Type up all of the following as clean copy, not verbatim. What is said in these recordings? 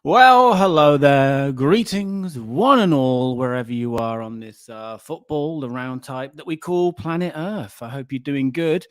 Well, hello there. Greetings, one and all, wherever you are on this football, the round type that we call planet Earth. I hope you're doing good.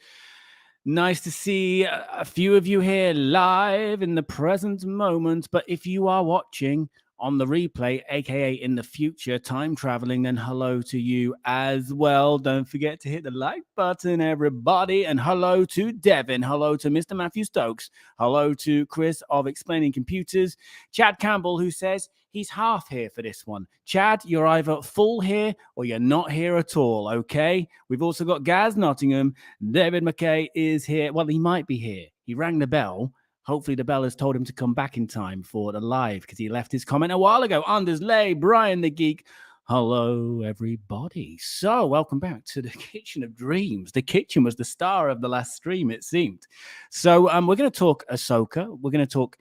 Nice to see a few of you here live in the present moment. But if you are watching on the replay, aka in the future, time traveling, then hello to you as well. Don't forget to hit the like button, everybody. And hello to Devin. Hello to Mr. Matthew Stokes. Hello to Chris of Explaining Computers. Chad Campbell, who says he's half here for this one. Chad, you're either full here or you're not here at all, okay? We've also got Gaz Nottingham. David McKay is here. Well, he might be here. He rang the bell. Hopefully, the bell has told him to come back in time for the live because he left his comment a while ago. Anders Lay, Brian the Geek. Hello, everybody. So, welcome back to the Kitchen of Dreams. The kitchen was the star of the last stream, it seemed. So, we're going to talk Ahsoka. We're going to talk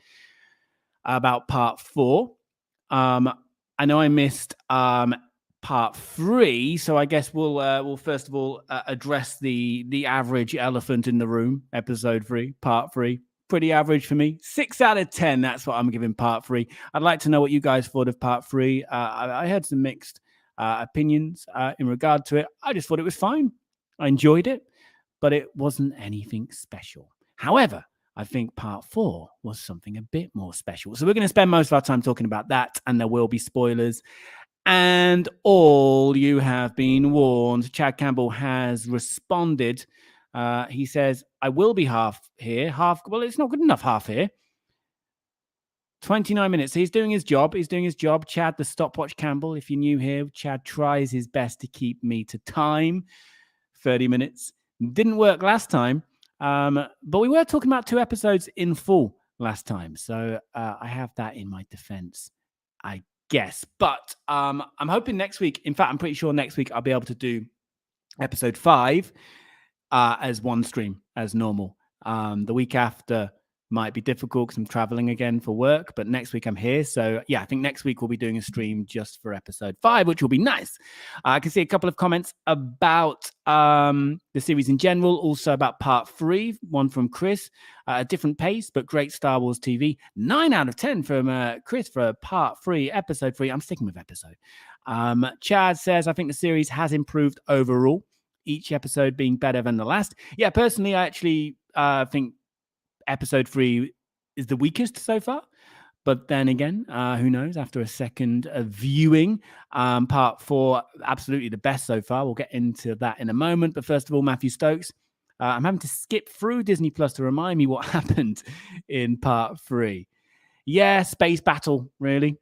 about part 4. I know I missed part 3, so I guess we'll first of all address the average elephant in the room. Episode 3, part 3, pretty average for me. 6 out of 10. That's what I'm giving part 3. I'd like to know what you guys thought of part 3. I had some mixed opinions in regard to it. I just thought it was fine. I enjoyed it, but it wasn't anything special. However, I think part 4 was something a bit more special. So we're going to spend most of our time talking about that, and there will be spoilers. And all you have been warned. Chad Campbell has responded. He says, I will be half here. Well, it's not good enough half here. 29 minutes. He's doing his job. Chad, the stopwatch Campbell. If you're new here, Chad tries his best to keep me to time. 30 minutes. Didn't work last time. But we were talking about 2 episodes in full last time. So I have that in my defense, I guess. But I'm hoping next week, in fact, I'm pretty sure next week I'll be able to do episode 5 as one stream as normal. The week after might be difficult because I'm traveling again for work, but next week I'm here. So yeah, I think next week we'll be doing a stream just for episode 5, which will be nice. I can see a couple of comments about the series in general, also about part 3, one from Chris, a different pace, but great Star Wars TV. 9 out of 10 from Chris for part 3, episode 3. I'm sticking with episode. Chad says, I think the series has improved overall, each episode being better than the last. Yeah, personally, I actually think episode 3 is the weakest so far. But then again, who knows? After a second viewing, part 4, absolutely the best so far. We'll get into that in a moment. But first of all, Matthew Stokes, I'm having to skip through Disney Plus to remind me what happened in part 3. Yeah, space battle, really.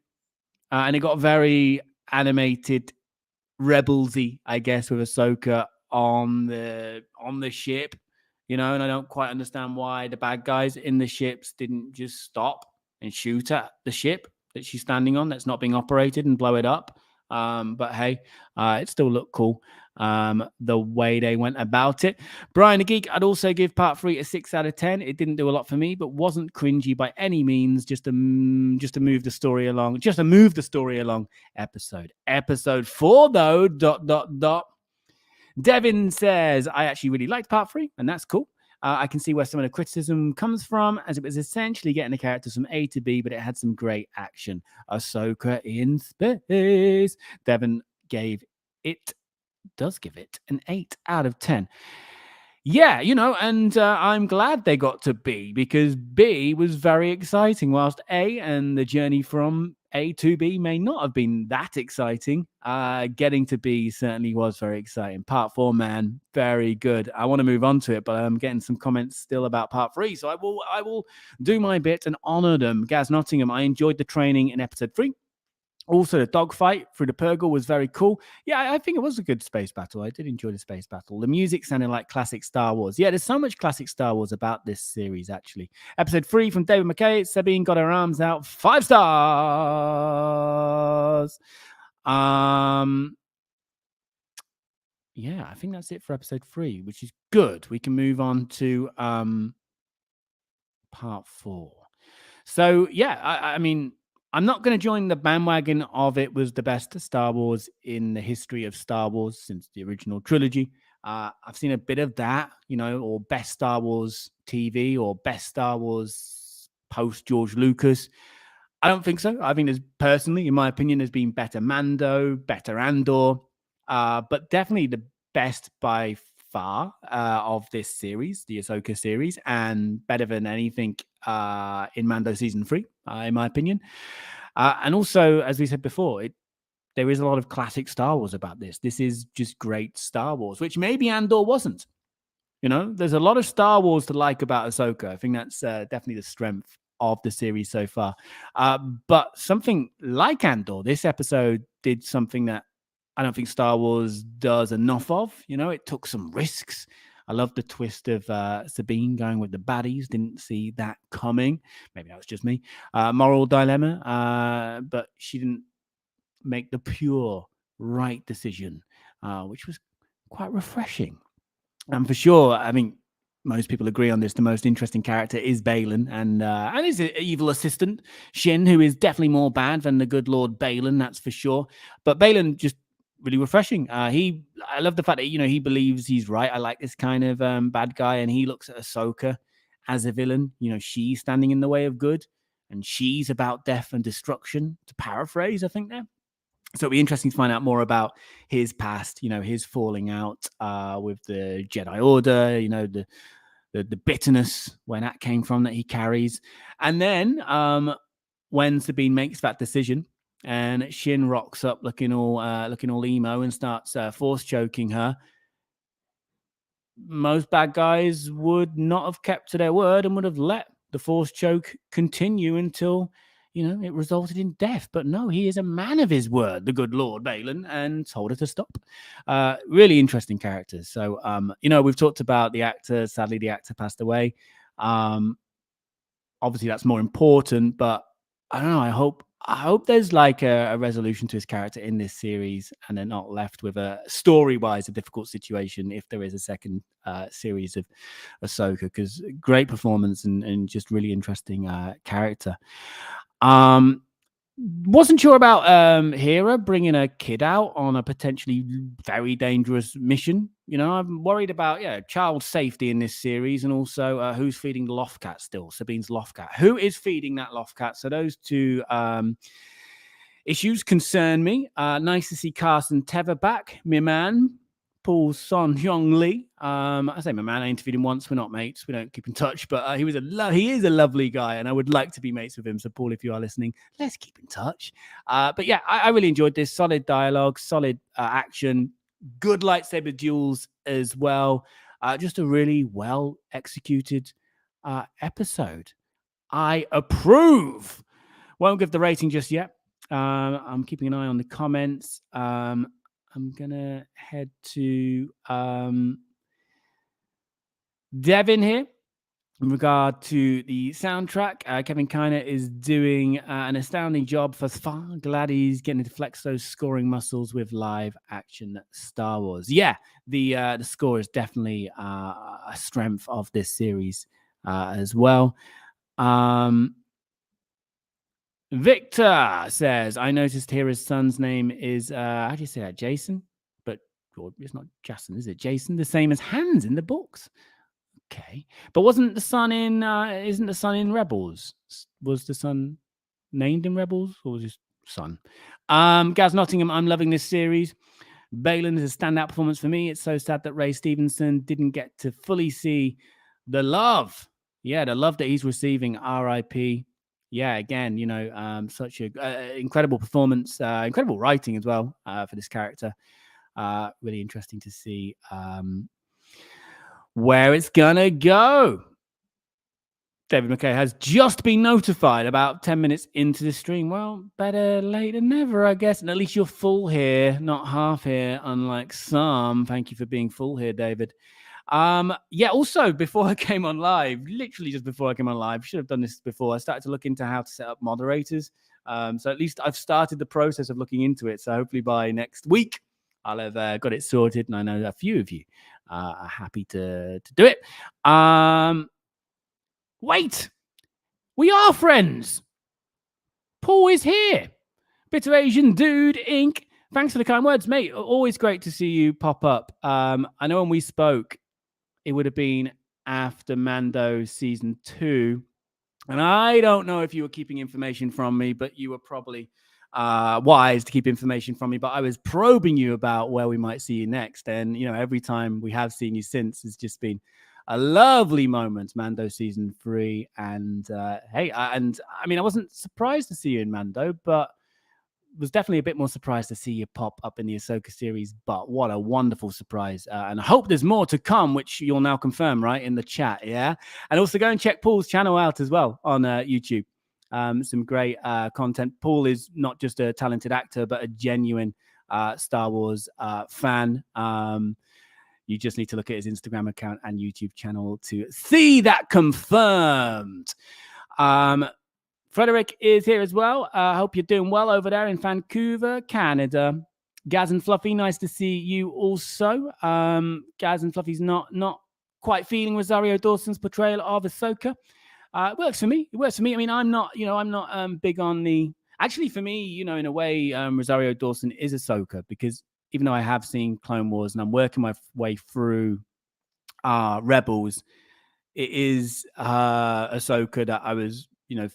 And it got very animated, rebelsy, I guess, with Ahsoka on the ship. And I don't quite understand why the bad guys in the ships didn't just stop and shoot at the ship that she's standing on that's not being operated and blow it up. But hey, it still looked cool the way they went about it. Brian the Geek, I'd also give part 3 a 6 out of 10. It didn't do a lot for me, but wasn't cringy by any means. Just to move the story along. Episode 4, though, ... Devin says, I actually really liked part 3, and that's cool. I can see where some of the criticism comes from, as it was essentially getting the characters from A to B, but it had some great action. Ahsoka in space. Devin does give it an 8 out of 10. Yeah, and I'm glad they got to B, because B was very exciting, whilst A and the journey from A to B may not have been that exciting. Getting to B certainly was very exciting. Part 4, man, very good. I want to move on to it, but I'm getting some comments still about part 3, so I will do my bit and honor them. Gaz Nottingham, I enjoyed the training in episode 3. Also, the dogfight through the Purgle was very cool. Yeah, I think it was a good space battle. I did enjoy the space battle. The music sounded like classic Star Wars. Yeah, there's so much classic Star Wars about this series, actually. Episode 3 from David McKay. Sabine got her arms out. 5 stars. Yeah, I think that's it for episode 3, which is good. We can move on to part 4. So, yeah, I mean, I'm not going to join the bandwagon of it was the best Star Wars in the history of Star Wars since the original trilogy. I've seen a bit of that, or best Star Wars TV or best Star Wars post George Lucas. I don't think so. I think there's personally, in my opinion, there's been better Mando, better Andor, but definitely the best by far of this series, the Ahsoka series, and better than anything in Mando season 3, in my opinion. And also, as we said before, there is a lot of classic Star Wars about this. This is just great Star Wars, which maybe Andor wasn't. You know, there's a lot of Star Wars to like about Ahsoka. I think that's definitely the strength of the series so far. But something like Andor, this episode did something that I don't think Star Wars does enough of. You know, it took some risks. I love the twist of Sabine going with the baddies. Didn't see that coming. Maybe that was just me. Moral dilemma. But she didn't make the pure right decision, which was quite refreshing. And for sure, I mean, most people agree on this. The most interesting character is Balin, and his evil assistant Shin, who is definitely more bad than the good Lord Balin, that's for sure. But Balin just really refreshing. I love the fact that he believes he's right. I like this kind of bad guy, and he looks at Ahsoka as a villain. You know, she's standing in the way of good, and she's about death and destruction. To paraphrase, I think there. So it'll be interesting to find out more about his past, his falling out with the Jedi Order, the bitterness, where that came from that he carries. And then when Sabine makes that decision and Shin rocks up looking all emo and starts force choking her, most bad guys would not have kept to their word and would have let the force choke continue until it resulted in death. But no, he is a man of his word, the good Lord Balin, and told her to stop. Really interesting characters. So, we've talked about the actor. Sadly, the actor passed away. Obviously, that's more important, but I don't know. I hope there's like a resolution to his character in this series, and they're not left with a story-wise a difficult situation if there is a second series of Ahsoka, because great performance and just really interesting character. Wasn't sure about Hera bringing a kid out on a potentially very dangerous mission. I'm worried about child safety in this series, and also who's feeding the Lothcat still. Sabine's Lothcat. Who is feeding that Lothcat? So those two issues concern me. Nice to see Carson Teva back. My man, Paul Son Hyung Lee. I say my man. I interviewed him once. We're not mates. We don't keep in touch, but he is a lovely guy, and I would like to be mates with him. So Paul, if you are listening, let's keep in touch. But yeah, I really enjoyed this. Solid dialogue, solid action, good lightsaber duels as well. Just a really well executed episode. I approve. Won't give the rating just yet. I'm keeping an eye on the comments. I'm gonna head to Devin here in regard to the soundtrack. Kevin Kiner is doing an astounding job thus far. Glad he's getting to flex those scoring muscles with live action Star Wars. Yeah, the score is definitely a strength of this series as well. Victor says, I noticed here his son's name is, how do you say that? Jason? But it's not Jason, is it? Jason, the same as Hans in the books. Okay. But isn't the son in Rebels? Was the son named in Rebels, or was his son? Gaz Nottingham, I'm loving this series. Balin is a standout performance for me. It's so sad that Ray Stevenson didn't get to fully see the love. Yeah, the love that he's receiving. R.I.P. Yeah, again, such a incredible performance, incredible writing as well for this character. Really interesting to see where it's gonna go. David McKay has just been notified about 10 minutes into the stream. Well, better late than never, I guess. And at least you're full here, not half here, unlike some. Thank you for being full here, David. Also, before I came on live, literally just before I came on live, should have done this before, I started to look into how to set up moderators. So at least I've started the process of looking into it. So hopefully by next week, I'll have got it sorted. And I know a few of you are happy to do it. Wait, we are friends. Paul is here. Bitter Asian Dude Inc. Thanks for the kind words, mate. Always great to see you pop up. I know when we spoke, it would have been after Mando season 2. And I don't know if you were keeping information from me, but you were probably wise to keep information from me. But I was probing you about where we might see you next. And, every time we have seen you since has just been a lovely moment. Mando season 3. And hey, I mean, I wasn't surprised to see you in Mando, but was definitely a bit more surprised to see you pop up in the Ahsoka series, but what a wonderful surprise. And I hope there's more to come, which you'll now confirm, right, in the chat, yeah? And also go and check Paul's channel out as well on YouTube. Some great content. Paul is not just a talented actor, but a genuine Star Wars fan. You just need to look at his Instagram account and YouTube channel to see that confirmed. Frederick is here as well. I hope you're doing well over there in Vancouver, Canada. Gaz and Fluffy, nice to see you also. Gaz and Fluffy's not quite feeling Rosario Dawson's portrayal of Ahsoka. It works for me. It works for me. I mean, I'm not big on the. Actually, for me, in a way, Rosario Dawson is Ahsoka, because even though I have seen Clone Wars and I'm working my way through Rebels, it is Ahsoka that I was I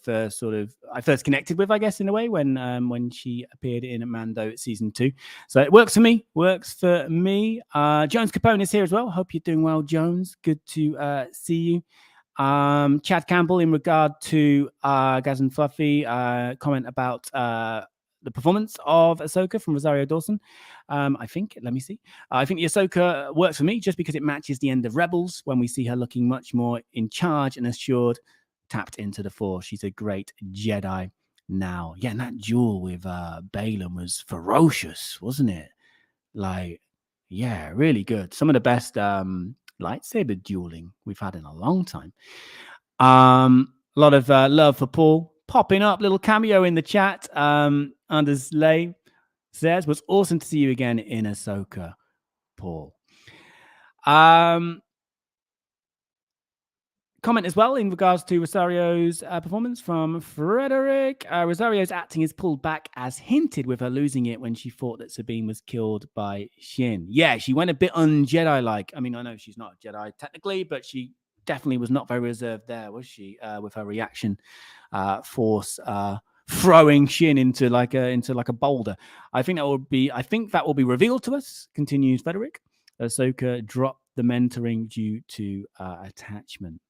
first connected with, I guess, in a way, when she appeared in Mando season 2. So it works for me. Jones Capone is here as well. Hope you're doing well, Jones. Good to see you. Chad Campbell, in regard to Gaz and Fluffy, comment about the performance of Ahsoka from Rosario Dawson. I think the Ahsoka works for me just because it matches the end of Rebels, when we see her looking much more in charge and assured, tapped into the Force. She's a great Jedi now. Yeah, and that duel with Balaam was ferocious, wasn't it? Like, yeah, really good. Some of the best lightsaber dueling we've had in a long time. A lot of love for Paul. Popping up, little cameo in the chat. Anders Lay says, was awesome to see you again in Ahsoka, Paul. Comment as well in regards to Rosario's performance from Frederick. Rosario's acting is pulled back as hinted, with her losing it when she thought that Sabine was killed by Shin. Yeah, she went a bit un-Jedi-like. I mean, I know she's not a Jedi technically, but she definitely was not very reserved there, was she? With her reaction, Force throwing Shin into like a boulder. I think that will be revealed to us. Continues Frederick. Ahsoka dropped the mentoring due to attachment.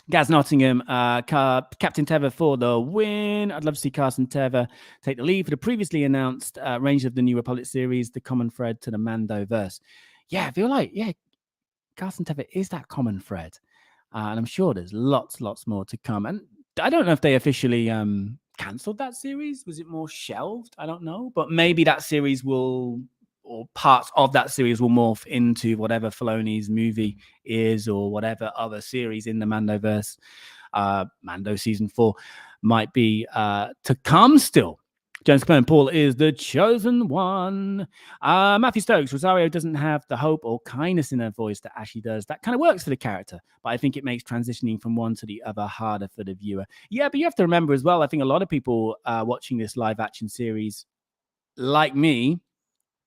Gaz Nottingham, Captain Teva for the win. I'd love to see Carson Teva take the lead for the previously announced range of the New Republic series, the common thread to the Mando verse. Yeah, I feel like, Carson Teva is that common thread. And I'm sure there's lots more to come. And I don't know if they officially cancelled that series. Was it more shelved? I don't know. But maybe that series will, or parts of that series will morph into whatever Filoni's movie is, or whatever other series in the Mandoverse. Mando season 4 might be to come still. James Capone, Paul is the chosen one. Matthew Stokes, Rosario doesn't have the hope or kindness in her voice that Ashley does. That kind of works for the character, but I think it makes transitioning from one to the other harder for the viewer. Yeah, but you have to remember as well, I think a lot of people watching this live action series, like me,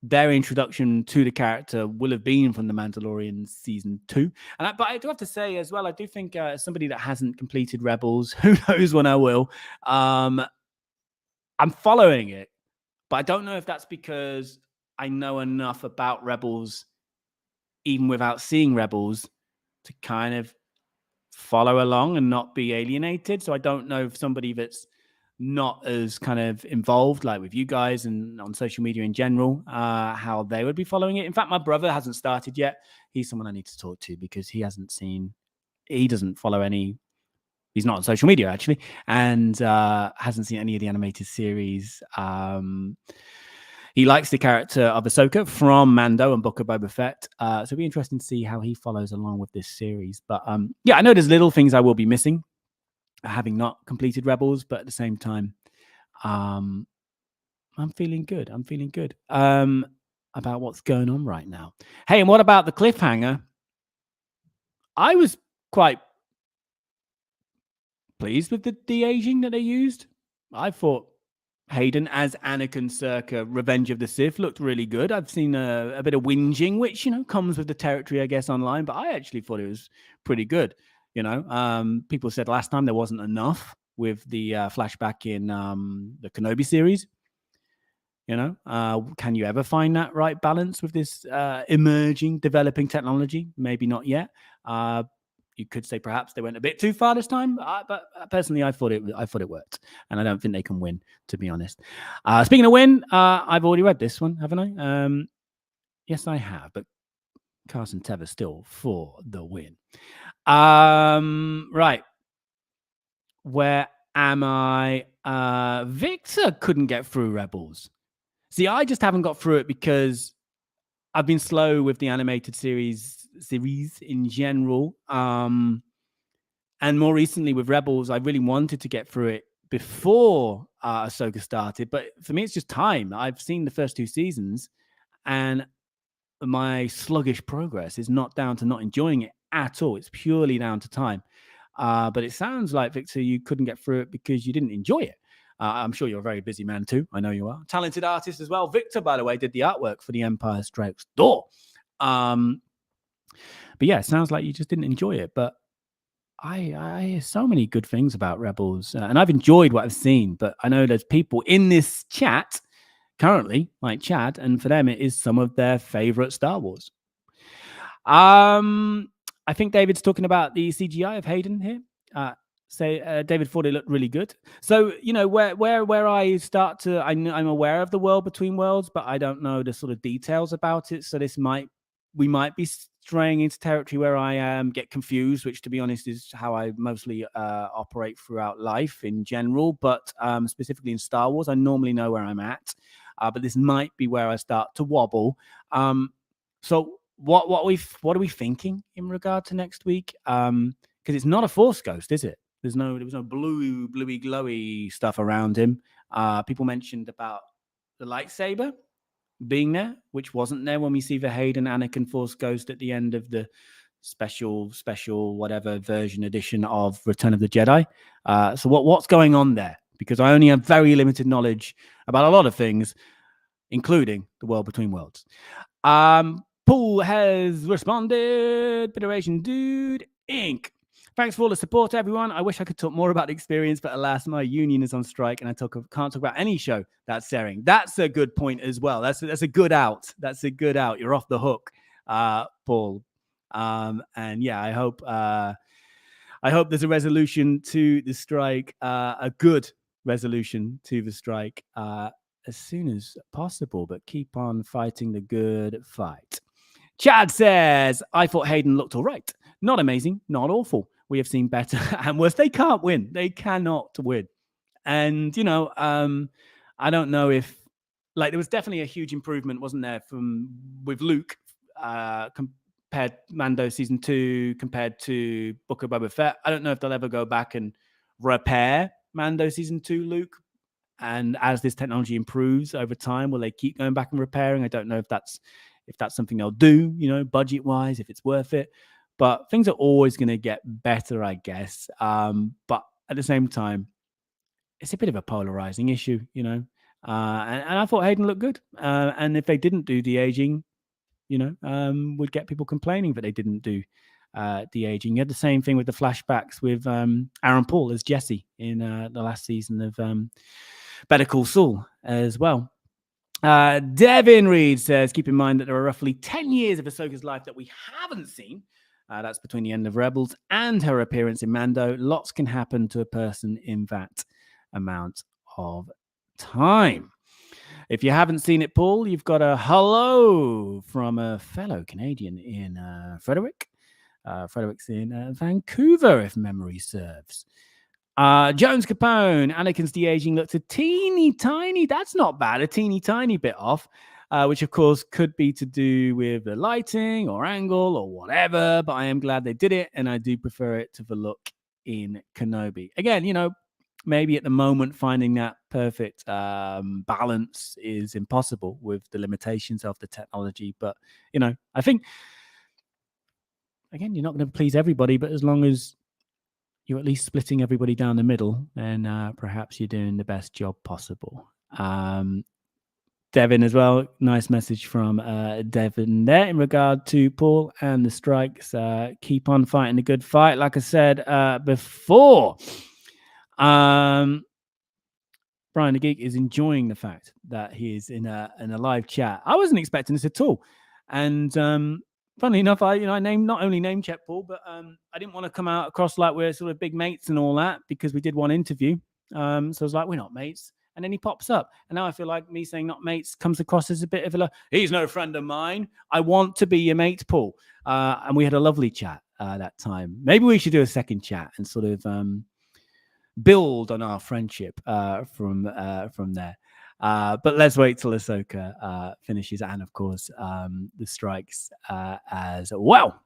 their introduction to the character will have been from The Mandalorian season 2. But I do have to say as well, I do think somebody that hasn't completed Rebels, who knows when I will, I'm following it, but I don't know if that's because I know enough about Rebels, even without seeing Rebels, to kind of follow along and not be alienated. So I don't know if somebody that's not as kind of involved, like with you guys and on social media in general, how they would be following it. In fact, my brother hasn't started yet. He's someone I need to talk to, because he doesn't follow any. He's not on social media, actually, and hasn't seen any of the animated series. He likes the character of Ahsoka from Mando and Book of Boba Fett. So it'll be interesting to see how he follows along with this series. But yeah, I know there's little things I will be missing, having not completed Rebels, but at the same time, I'm feeling good. About what's going on right now. Hey, and what about the cliffhanger? I was quite pleased with the de-aging that they used. I thought Hayden as Anakin circa Revenge of the Sith looked really good. I've seen a bit of whinging, which, comes with the territory, I guess, online, but I actually thought it was pretty good. People said last time there wasn't enough with the flashback in the Kenobi series. Can you ever find that right balance with this emerging, developing technology? Maybe not yet. You could say perhaps they went a bit too far this time, but personally, I thought it worked, and I don't think they can win, to be honest. Speaking of win, I've already read this one, haven't I? Yes, I have, but Carson Teva still for the win. Right. Where am I? Victor couldn't get through Rebels. See, I just haven't got through it because I've been slow with the animated series in general. And more recently with Rebels, I really wanted to get through it before Ahsoka started. But for me, it's just time. I've seen the first 2 seasons, and my sluggish progress is not down to not enjoying it at all. It's purely down to time. But it sounds like, Victor, you couldn't get through it because you didn't enjoy it. I'm sure you're a very busy man too. I know you are. Talented artist as well. Victor, by the way, did the artwork for The Empire Strikes Door. But yeah, it sounds like you just didn't enjoy it. But I hear so many good things about Rebels, and I've enjoyed what I've seen. But I know there's people in this chat currently, like Chad, and for them it is some of their favorite Star Wars. I think David's talking about the CGI of Hayden here. David thought it looked really good. So, where I start to, I'm aware of the world between worlds, but I don't know the sort of details about it. So we might be straying into territory where I get confused, which, to be honest, is how I mostly operate throughout life in general. But specifically in Star Wars, I normally know where I'm at. But this might be where I start to wobble. So what are we thinking in regard to next week? Because it's not a Force ghost, is it? There was no bluey, glowy stuff around him. People mentioned about the lightsaber being there, which wasn't there when we see the Hayden Anakin Force ghost at the end of the special whatever version edition of Return of the Jedi. So what's going on there? Because I only have very limited knowledge about a lot of things, including the world between worlds. Paul has responded. Federation Dude Inc. Thanks for all the support, everyone. I wish I could talk more about the experience, but alas, my union is on strike and I can't talk about any show that's airing. That's a good point as well. That's a good out. That's a good out. You're off the hook, Paul. And yeah, I hope there's a resolution to the strike, a good resolution to the strike as soon as possible, but keep on fighting the good fight. Chad says, I thought Hayden looked all right. Not amazing, not awful. We have seen better and worse. They can't win. They cannot win. And, I don't know if, there was definitely a huge improvement, wasn't there, with Luke compared Mando season 2 compared to Book of Boba Fett. I don't know if they'll ever go back and repair Mando season 2 Luke. And as this technology improves over time, will they keep going back and repairing? I don't know if that's something they'll do, budget wise, if it's worth it. But things are always going to get better, I guess. But at the same time, it's a bit of a polarizing issue, and I thought Hayden looked good. And if they didn't do de-aging, would get people complaining that they didn't do de-aging. You had the same thing with the flashbacks with Aaron Paul as Jesse in the last season of Better Call Saul as well. Devin Reed says, keep in mind that there are roughly 10 years of Ahsoka's life that we haven't seen. That's between the end of Rebels and her appearance in Mando. Lots can happen to a person in that amount of time. If you haven't seen it, Paul, you've got a hello from a fellow Canadian in Frederick. Frederick's in Vancouver, if memory serves. Jones Capone, Anakin's de-aging looks a teeny tiny, that's not bad, a teeny tiny bit off, which of course could be to do with the lighting or angle or whatever, but I am glad they did it, and I do prefer it to the look in Kenobi. Again, maybe at the moment finding that perfect balance is impossible with the limitations of the technology, but, I think, again, you're not going to please everybody, but as long as you're at least splitting everybody down the middle, then perhaps you're doing the best job possible. Devin as well. Nice message from Devin there in regard to Paul and the strikes. Keep on fighting the good fight. Like I said before, Brian the Geek is enjoying the fact that he is in a live chat. I wasn't expecting this at all, and funnily enough, I not only name check Paul, but I didn't want to come out across like we're sort of big mates and all that because we did one interview. So I was like, we're not mates. And then he pops up. And now I feel like me saying not mates comes across as a bit of he's no friend of mine. I want to be your mate, Paul. And we had a lovely chat that time. Maybe we should do a second chat and sort of build on our friendship from there. But let's wait till Ahsoka finishes. And of course, the strikes as well.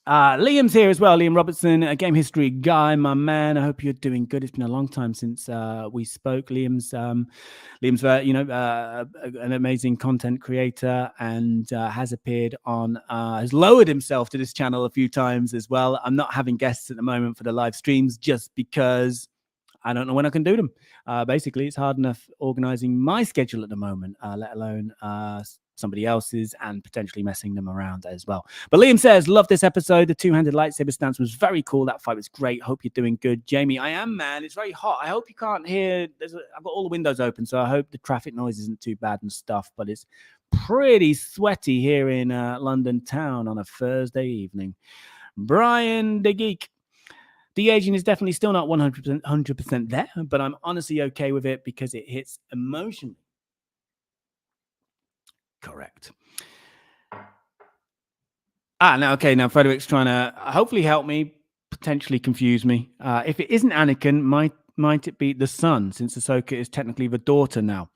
Liam's here as well. Liam Robertson, a game history guy, my man. I hope you're doing good. It's been a long time since we spoke. Liam's an amazing content creator and has appeared on, has lowered himself to this channel a few times as well. I'm not having guests at the moment for the live streams just because I don't know when I can do them. Basically, it's hard enough organizing my schedule at the moment, let alone somebody else's, and potentially messing them around as well. But Liam says, love this episode. The two-handed lightsaber stance was very cool. That fight was great. Hope you're doing good. Jamie, I am, man. It's very hot. I hope you can't hear. I've got all the windows open, so I hope the traffic noise isn't too bad and stuff. But it's pretty sweaty here in London town on a Thursday evening. Brian the Geek. De-aging is definitely still not 100% there, but I'm honestly okay with it because it hits emotionally. Correct. Now Frederick's trying to hopefully help me, potentially confuse me. If it isn't Anakin, might it be the son, since Ahsoka is technically the daughter now?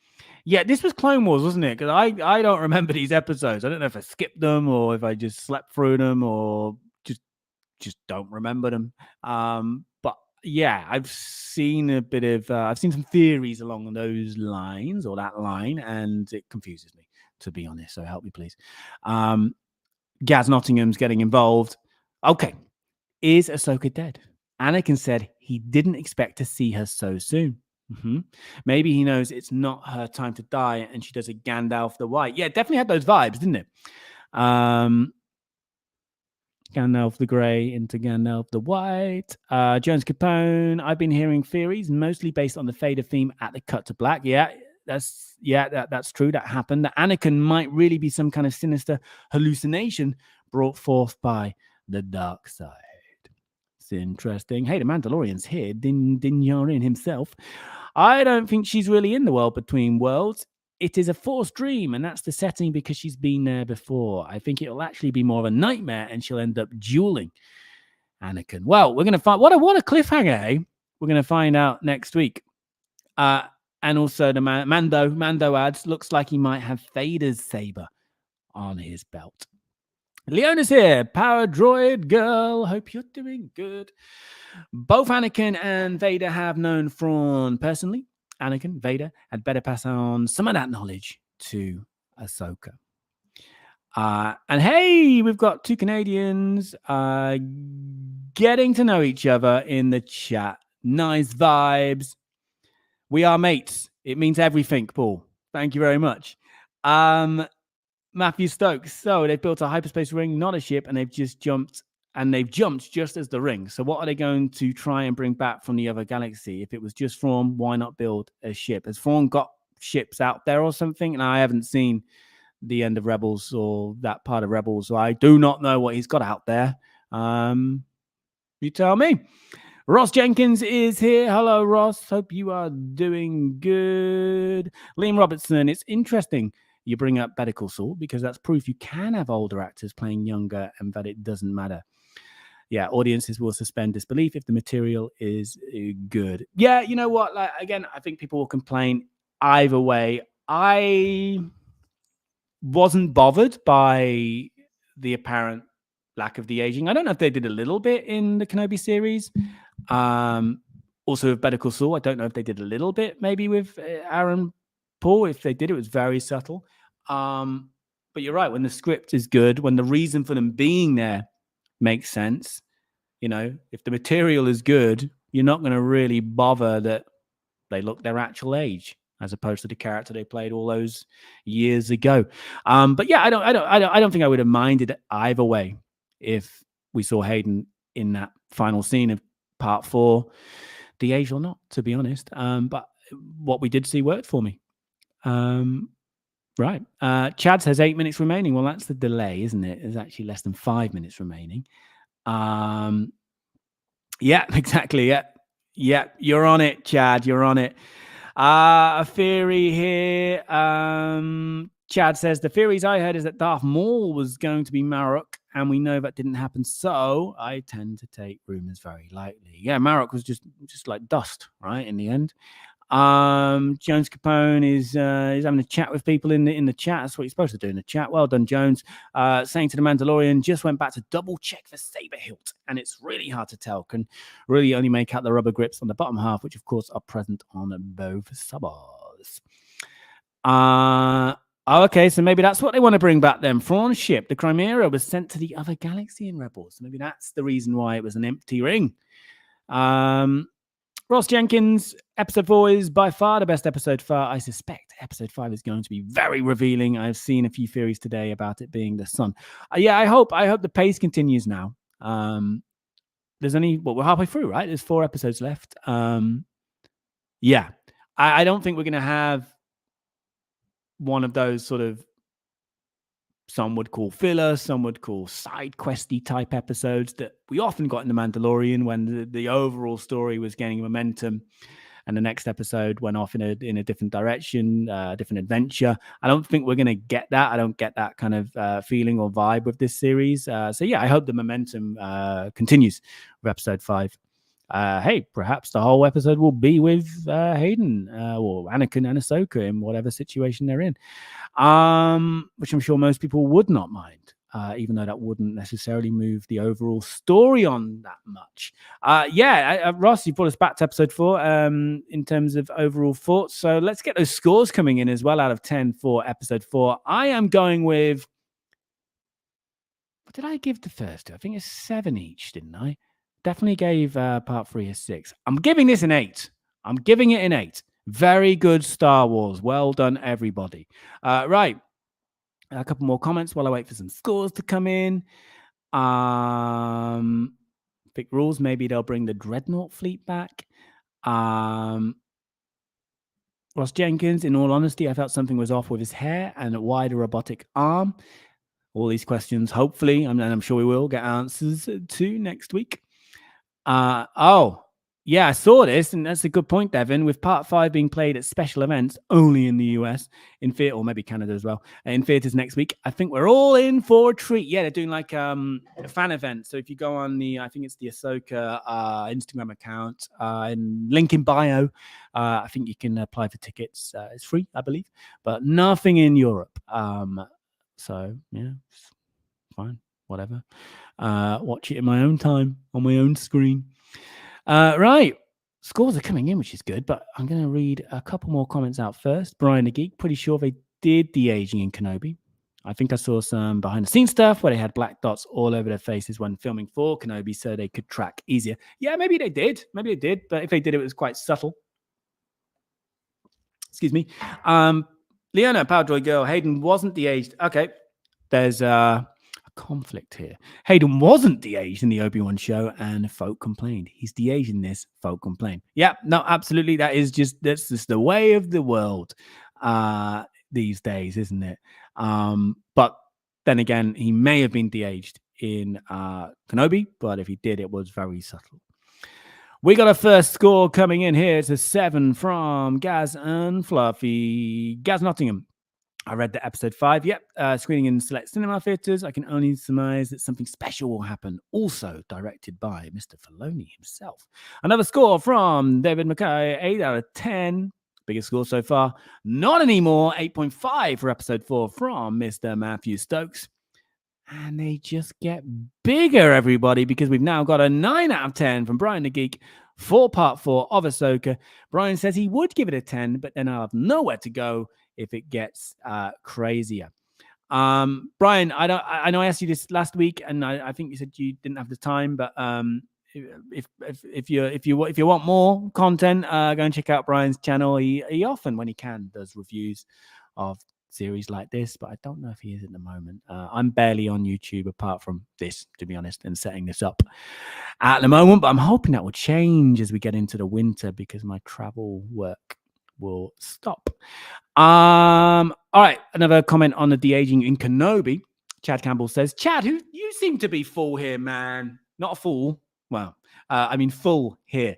Yeah, this was Clone Wars, wasn't it? Because I don't remember these episodes. I don't know if I skipped them or if I just slept through them or just don't remember them. But yeah, I've seen a bit of I've seen some theories along those lines or that line, and it confuses me, to be honest. So help me, please. Gaz Nottingham's getting involved. Okay, is Ahsoka dead? Anakin said he didn't expect to see her so soon. Maybe he knows it's not her time to die, and she does a Gandalf the White. Yeah, definitely had those vibes, didn't it? Gandalf the Grey into Gandalf the White. Jones Capone. I've been hearing theories, mostly based on the fader theme at the cut to black. Yeah, that's true. That happened. That Anakin might really be some kind of sinister hallucination brought forth by the dark side. It's interesting. Hey, the Mandalorian's here. Din Djarin himself. I don't think she's really in the world between worlds. It is a forced dream, and that's the setting because she's been there before. I think it'll actually be more of a nightmare, and she'll end up dueling Anakin. Well, we're going to find what a cliffhanger, eh? We're going to find out next week. And also the Mando adds, looks like he might have Vader's saber on his belt. Leona's here, power droid girl. Hope you're doing good. Both Anakin and Vader have known Thrawn personally. Anakin, Vader had better pass on some of that knowledge to Ahsoka. And hey, we've got two Canadians getting to know each other in the chat. Nice vibes. We are mates. It means everything, Paul. Thank you very much. Matthew Stokes. So they've built a hyperspace ring, not a ship, and they've jumped just as the ring. So what are they going to try and bring back from the other galaxy? If it was just Thrawn, why not build a ship? Has Thrawn got ships out there or something? And I haven't seen the end of Rebels or that part of Rebels, so I do not know what he's got out there. You tell me. Ross Jenkins is here. Hello, Ross. Hope you are doing good. Liam Robertson. It's interesting you bring up Better Call Saul because that's proof you can have older actors playing younger and that it doesn't matter. Yeah, audiences will suspend disbelief if the material is good. Yeah, you know what? Like, again, I think people will complain either way. I wasn't bothered by the apparent lack of the aging. I don't know if they did a little bit in the Kenobi series. Also with Better Call Saul, I don't know if they did a little bit maybe with Aaron Paul. If they did, it was very subtle. But you're right. When the script is good, when the reason for them being there makes sense, if the material is good, you're not going to really bother that they look their actual age. as opposed to the character they played all those years ago. But yeah, I don't think I would have minded either way if we saw Hayden in that final scene of part 4, de-aged or not, to be honest. But what we did see worked for me. Right. Chad says 8 minutes remaining. Well, that's the delay, isn't it? There's actually less than 5 minutes remaining. Yeah, exactly. Yeah, you're on it, Chad. You're on it. A theory here. Chad says the theories I heard is that Darth Maul was going to be Marok, and we know that didn't happen. So I tend to take rumors very lightly. Yeah, Marok was just like dust, right? In the end. Jones Capone is having a chat with people in the chat. That's what you're supposed to do in the chat. Well done, Jones. Saying to the Mandalorian, just went back to double check the saber hilt, and it's really hard to tell. Can really only make out the rubber grips on the bottom half, which of course are present on both sabers. Okay, so maybe that's what they want to bring back then. Thrawn's ship, the Chimera, was sent to the other galaxy in Rebels. Maybe that's the reason why it was an empty ring. Ross Jenkins, episode 4 is by far the best episode far. I suspect episode 5 is going to be very revealing. I've seen a few theories today about it being the sun. Yeah, I hope the pace continues now. There's only, we're halfway through, right? There's 4 episodes left. Yeah, I don't think we're going to have one of those sort of, some would call filler, some would call side questy type episodes that we often got in The Mandalorian when the overall story was gaining momentum and the next episode went off in a different direction, different adventure. I don't think we're going to get that. I don't get that kind of feeling or vibe with this series. So yeah, I hope the momentum continues with episode 5. Hey, perhaps the whole episode will be with Hayden or Anakin and Ahsoka in whatever situation they're in, which I'm sure most people would not mind, even though that wouldn't necessarily move the overall story on that much. Ross, you brought us back to episode 4 in terms of overall thoughts. So let's get those scores coming in as well out of 10 for episode 4. I am going with, what did I give the first two? I think it's 7 each, didn't I? Definitely gave part 3 a 6. I'm giving this an 8. I'm giving it an 8. Very good Star Wars. Well done, everybody. Right. A couple more comments while I wait for some scores to come in. Pick rules. Maybe they'll bring the Dreadnought fleet back. Ross Jenkins, in all honesty, I felt something was off with his hair and a wider robotic arm. All these questions, hopefully, and I'm sure we will get answers to next week. Yeah, I saw this, and that's a good point, Devin. With part 5 being played at special events only in the US, in theater, or maybe Canada as well, in theaters next week, I think we're all in for a treat. Yeah, they're doing like a fan event. So if you go on I think it's the Ahsoka Instagram account, and link in bio, I think you can apply for tickets. It's free, I believe, but nothing in Europe. So yeah, fine, whatever. Watch it in my own time on my own screen. Right. Scores are coming in, which is good, but I'm going to read a couple more comments out first. Brian the Geek, pretty sure they did de-aging in Kenobi. I think I saw some behind-the-scenes stuff where they had black dots all over their faces when filming for Kenobi so they could track easier. Yeah, maybe they did. Maybe they did, but if they did, it was quite subtle. Excuse me. Leona, Powdroy Girl, Hayden wasn't de-aged. Okay. There's a conflict here. Hayden wasn't de-aged in the Obi-Wan show, and folk complained. He's de-aged in this, folk complained. Yeah, no, absolutely. That's just the way of the world these days, isn't it? But then again, he may have been de-aged in Kenobi, but if he did, it was very subtle. We got a first score coming in here. It's a 7 from Gaz and Fluffy. Gaz Nottingham. I read the episode 5. Yep. Screening in select cinema theaters. I can only surmise that something special will happen. Also directed by Mr. Filoni himself. Another score from David Mackay. 8 out of 10. Biggest score so far. Not anymore. 8.5 for episode 4 from Mr. Matthew Stokes. And they just get bigger, everybody, because we've now got a 9 out of 10 from Brian the Geek for part 4 of Ahsoka. Brian says he would give it a 10, but then I'll have nowhere to go if it gets crazier. Brian, I know I asked you this last week, and I think you said you didn't have the time, but if you want more content, go and check out Brian's channel. He often, when he can, does reviews of series like this, but I don't know if he is at the moment. I'm barely on YouTube apart from this, to be honest, and setting this up at the moment. But I'm hoping that will change as we get into the winter because my travel work will stop. All right, another comment on the de-aging in Kenobi. Chad Campbell says, Chad, who you seem to be full here, man. Not a fool. Well, I mean full here,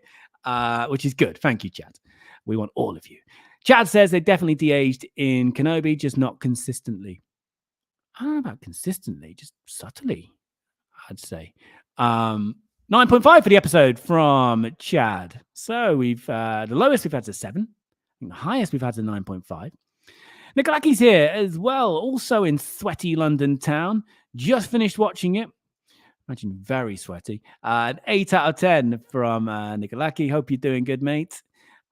which is good. Thank you, Chad. We want all of you. Chad says they definitely de-aged in Kenobi, just not consistently. I don't know about consistently, just subtly, I'd say. 9.5 for the episode from Chad. So we've the lowest we've had is a 7. The highest we've had is a 9.5. Nikolaki's here as well, also in sweaty London town. Just finished watching it. Imagine very sweaty. An 8 out of 10 from Nikolaki. Hope you're doing good, mate.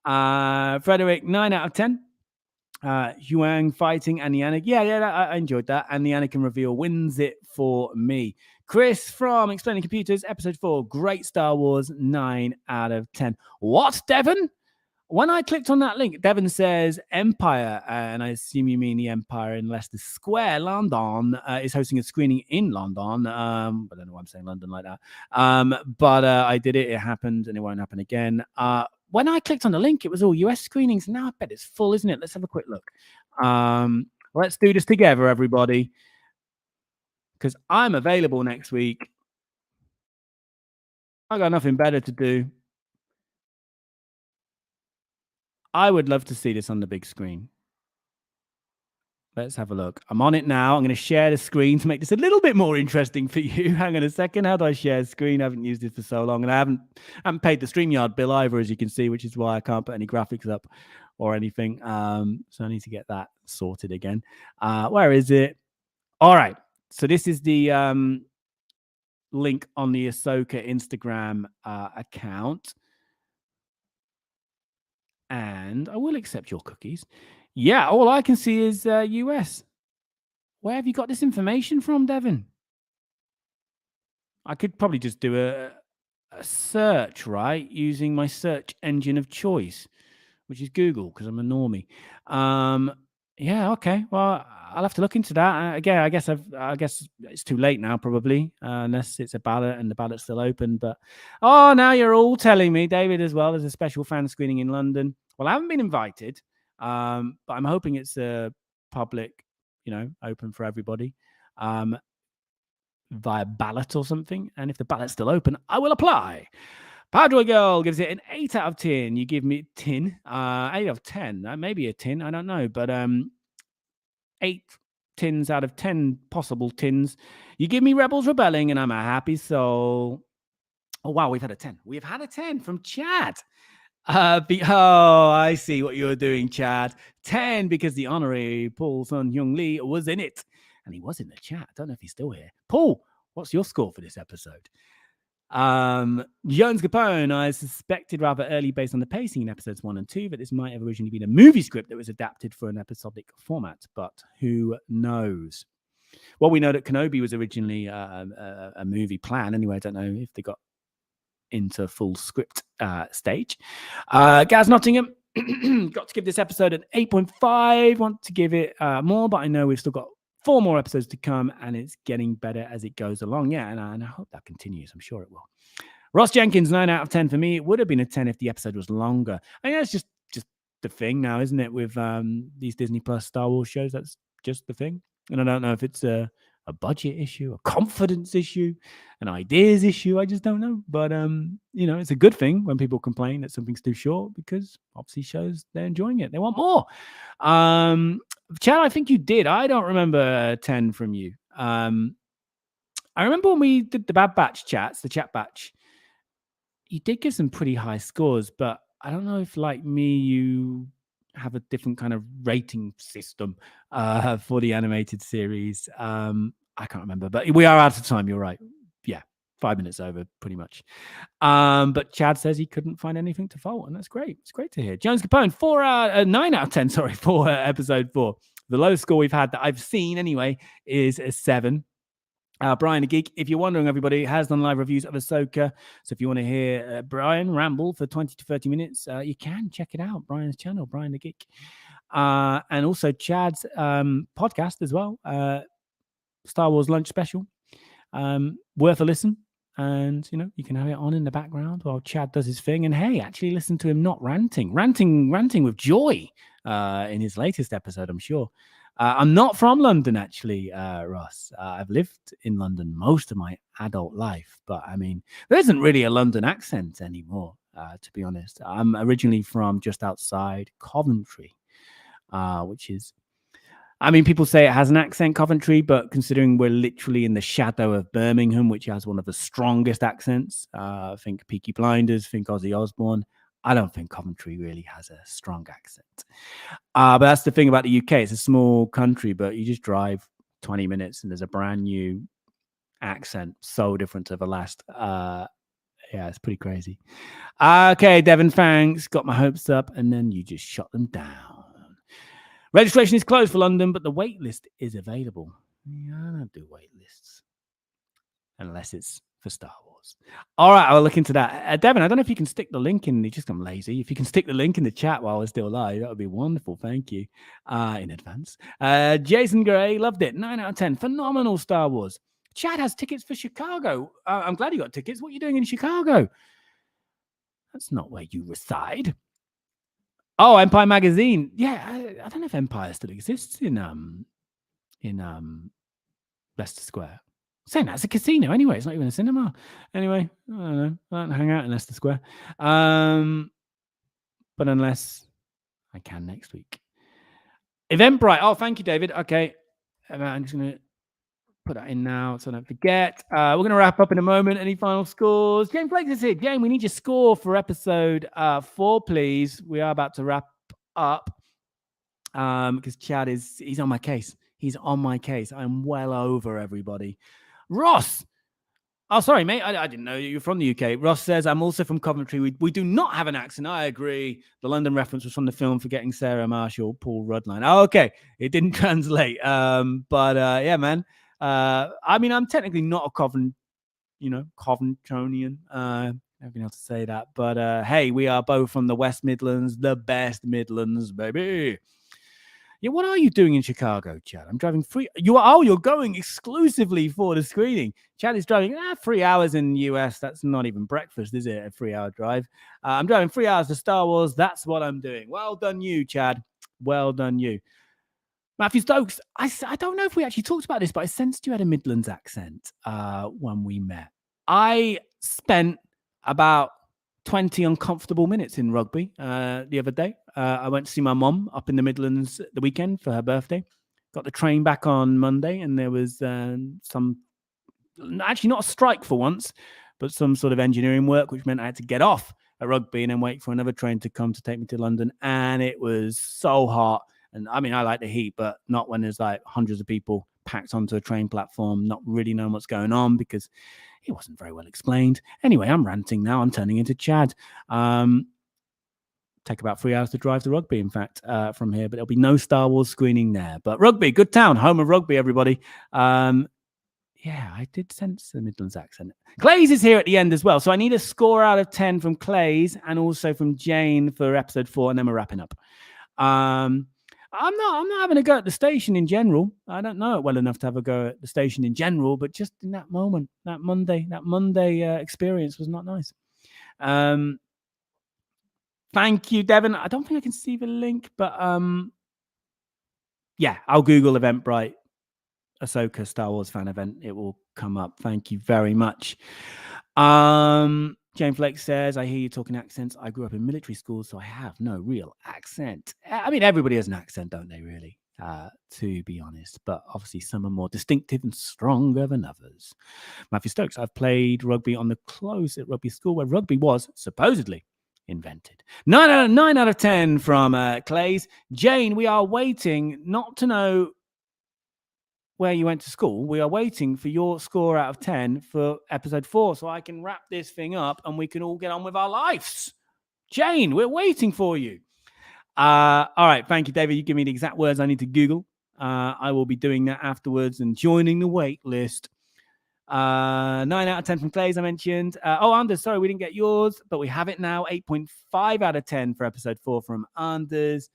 Frederick, 9 out of 10. Huang fighting and the Anakin. Yeah, I enjoyed that. And the Anakin reveal wins it for me. Chris from Explaining Computers, episode 4. Great Star Wars, 9 out of 10. What, Devon? When I clicked on that link, Devon says Empire, and I assume you mean the Empire in Leicester Square, London, is hosting a screening in London. I don't know why I'm saying London like that. But I did it. It happened, and it won't happen again. When I clicked on the link, it was all US screenings. Now I bet it's full, isn't it? Let's have a quick look. Let's do this together, everybody, because I'm available next week. I got nothing better to do. I would love to see this on the big screen. Let's have a look. I'm on it now. I'm going to share the screen to make this a little bit more interesting for you. Hang on a second. How do I share screen? I haven't used it for so long, and I haven't paid the StreamYard bill either, as you can see, which is why I can't put any graphics up or anything. So I need to get that sorted again. Where is it? All right. So this is the link on the Ahsoka Instagram account. And I will accept your cookies. Yeah, all I can see is US. Where have you got this information from, Devon? I could probably just do a search, right? Using my search engine of choice, which is Google, because I'm a normie. Yeah, okay. Well, I'll have to look into that. Again, I guess it's too late now, probably, unless it's a ballot and the ballot's still open. But now you're all telling me, David, as well. There's a special fan screening in London. Well, I haven't been invited, but I'm hoping it's a public, open for everybody, via ballot or something. And if the ballot's still open, I will apply. Padua Girl gives it an 8 out of 10. You give me 10, 8 out of 10. Maybe a 10, I don't know, but 8 tins out of 10 possible tins. You give me Rebels Rebelling, and I'm a happy soul. Oh wow, we've had a 10. We have had a 10 from Chad. I see what you're doing, Chad. 10 because the honorary Paul Sun Hyung Lee was in it, and he was in the chat. I don't know if he's still here. Paul, what's your score for this episode? Jones Capone, I suspected rather early based on the pacing in episodes 1 and 2 that this might have originally been a movie script that was adapted for an episodic format, but who knows? Well, we know that Kenobi was originally a movie plan. Anyway, I don't know if they got into full script stage. Gaz Nottingham got to give this episode an 8.5. Want to give it more, but I know we've still got 4 more episodes to come, and it's getting better as it goes along. Yeah, and I hope that continues. I'm sure it will. Ross Jenkins, 9 out of 10 for me. It would have been a 10 if the episode was longer. I mean, that's just the thing now, isn't it? With these Disney Plus Star Wars shows, that's just the thing. And I don't know if it's a budget issue, a confidence issue, an ideas issue. I just don't know. But, it's a good thing when people complain that something's too short, because obviously shows they're enjoying it. They want more. Chad, I think you did. I don't remember 10 from you. I remember when we did the Bad Batch chats, the chat batch, you did give some pretty high scores, but I don't know if, like me, you have a different kind of rating system for the animated series. I can't remember, but we are out of time. You're right. Yeah, 5 minutes over, pretty much. But Chad says he couldn't find anything to fault, and that's great. It's great to hear. Jones Capone, 9 out of 10, sorry, for episode 4. The lowest score we've had that I've seen anyway is a 7. Brian the Geek, if you're wondering, everybody, has done live reviews of Ahsoka. So if you want to hear Brian ramble for 20 to 30 minutes, you can check it out. Brian's channel, Brian the Geek. And also Chad's podcast as well, Star Wars Lunch Special. Worth a listen. And, you can have it on in the background while Chad does his thing. And, hey, actually listen to him not ranting with joy in his latest episode, I'm sure. I'm not from London, actually, Ross. I've lived in London most of my adult life. But, I mean, there isn't really a London accent anymore, to be honest. I'm originally from just outside Coventry, which is... I mean, people say it has an accent, Coventry, but considering we're literally in the shadow of Birmingham, which has one of the strongest accents, think Peaky Blinders, think Ozzy Osbourne, I don't think Coventry really has a strong accent. But that's the thing about the UK. It's a small country, but you just drive 20 minutes and there's a brand new accent, so different to the last. Yeah, it's pretty crazy. Okay, Devin, thanks. Got my hopes up, and then you just shot them down. Registration is closed for London, but the wait list is available. Yeah, I don't do wait lists unless it's for Star Wars. All right, I'll look into that. Devin, I don't know if you can stick the link in. Just I'm lazy. If you can stick the link in the chat while we're still live, that would be wonderful. Thank you in advance. Jason Gray, loved it. 9 out of 10. Phenomenal Star Wars. Chad has tickets for Chicago. I'm glad you got tickets. What are you doing in Chicago? That's not where you reside. Oh, Empire Magazine. Yeah, I don't know if Empire still exists in Leicester Square. Saying that's a casino anyway. It's not even a cinema. Anyway, I don't know. I don't hang out in Leicester Square. But unless I can next week. Eventbrite. Oh, thank you, David. Okay. I'm just going to put that in now so I don't forget. We're going to wrap up in a moment. Any final scores? James Blake is here. James, we need your score for episode 4, please. We are about to wrap up because Chad he's on my case. He's on my case. I'm well over everybody. Ross. Oh, sorry, mate. I didn't know you were from the UK. Ross says, I'm also from Coventry. We do not have an accent. I agree. The London reference was from the film Forgetting Sarah Marshall, Paul Rudd line. Oh, okay. It didn't translate. But yeah, man. I mean, I'm technically not a Coventronian. I don't know how to say that. But hey, we are both from the West Midlands, the best Midlands, baby. Yeah, what are you doing in Chicago, Chad? I'm driving you're going exclusively for the screening. Chad is driving 3 hours in the US. That's not even breakfast, is it? A 3-hour drive. I'm driving 3 hours to Star Wars. That's what I'm doing. Well done, you, Chad. Well done, you. Matthew Stokes, I don't know if we actually talked about this, but I sensed you had a Midlands accent when we met. I spent about 20 uncomfortable minutes in rugby the other day. I went to see my mom up in the Midlands the weekend for her birthday. Got the train back on Monday, and there was some, actually not a strike for once, but some sort of engineering work, which meant I had to get off at rugby and then wait for another train to come to take me to London. And it was so hot. And I mean, I like the heat, but not when there's like hundreds of people packed onto a train platform, not really knowing what's going on because it wasn't very well explained. Anyway, I'm ranting now. I'm turning into Chad. Take about 3 hours to drive to rugby, in fact, from here. But there'll be no Star Wars screening there. But rugby, good town, home of rugby, everybody. Yeah, I did sense the Midlands accent. Clays is here at the end as well. So I need a score out of 10 from Clays and also from Jane for episode 4, and then we're wrapping up. I'm not having a go at the station in general. I don't know it well enough to have a go at the station in general, but just in that moment, that Monday experience was not nice. Thank you, Devin. I don't think I can see the link, but yeah, I'll Google Eventbrite Ahsoka Star Wars fan event. It will come up. Thank you very much. Jane Flake says, I hear you talking accents. I grew up in military school, so I have no real accent. I mean, everybody has an accent, don't they, really? To be honest. But obviously some are more distinctive and stronger than others. Matthew Stokes, I've played rugby on the close at rugby school where rugby was supposedly invented. 9 out of 10 from Clays. Jane, we are waiting not to know where you went to school. We are waiting for your score out of 10 for episode 4 so I can wrap this thing up and we can all get on with our lives. Jane, we're waiting for you. All right. Thank you, David. You give me the exact words I need to Google. I will be doing that afterwards and joining the wait list. 9 out of 10 from Clay, as I mentioned. Anders, sorry, we didn't get yours, but we have it now. 8.5 out of 10 for episode 4 from Anders.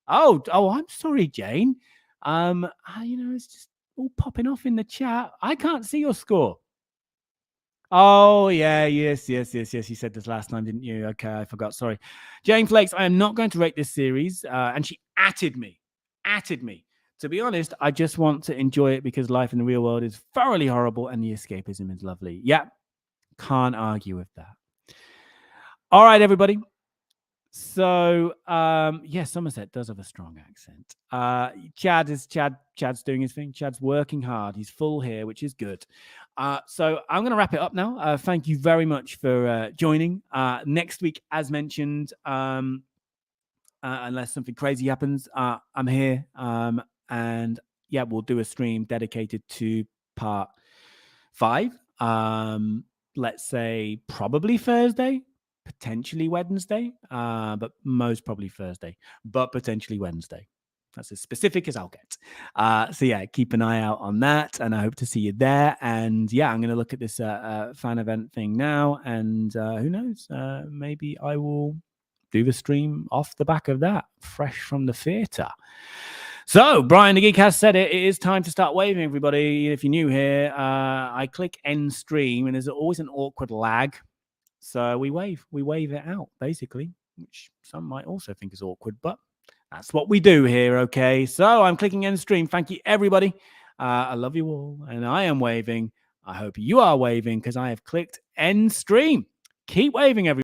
Oh, I'm sorry, Jane. It's just all popping off in the chat. I can't see your score. Oh, yeah, yes. You said this last time, didn't you? Okay, I forgot. Sorry. Jane Flakes, I am not going to rate this series. And she atted me. To be honest, I just want to enjoy it because life in the real world is thoroughly horrible and the escapism is lovely. Yeah, can't argue with that. All right, everybody. So, Somerset does have a strong accent. Chad's doing his thing. Chad's working hard. He's full here, which is good. So I'm going to wrap it up now. Thank you very much for joining. Next week, as mentioned, unless something crazy happens, I'm here. And yeah, we'll do a stream dedicated to part 5. Let's say probably Thursday. Potentially Wednesday, but most probably Thursday, but potentially Wednesday. That's as specific as I'll get. So yeah, keep an eye out on that, and I hope to see you there. And yeah, I'm going to look at this fan event thing now, and who knows, maybe I will do the stream off the back of that, fresh from the theater. So, Brian the Geek has said it. It is time to start waving, everybody. If you're new here, I click end stream, and there's always an awkward lag. So we wave it out, basically, which some might also think is awkward, but that's what we do here, okay? So I'm clicking end stream. Thank you, everybody. I love you all, and I am waving. I hope you are waving because I have clicked end stream. Keep waving, everybody.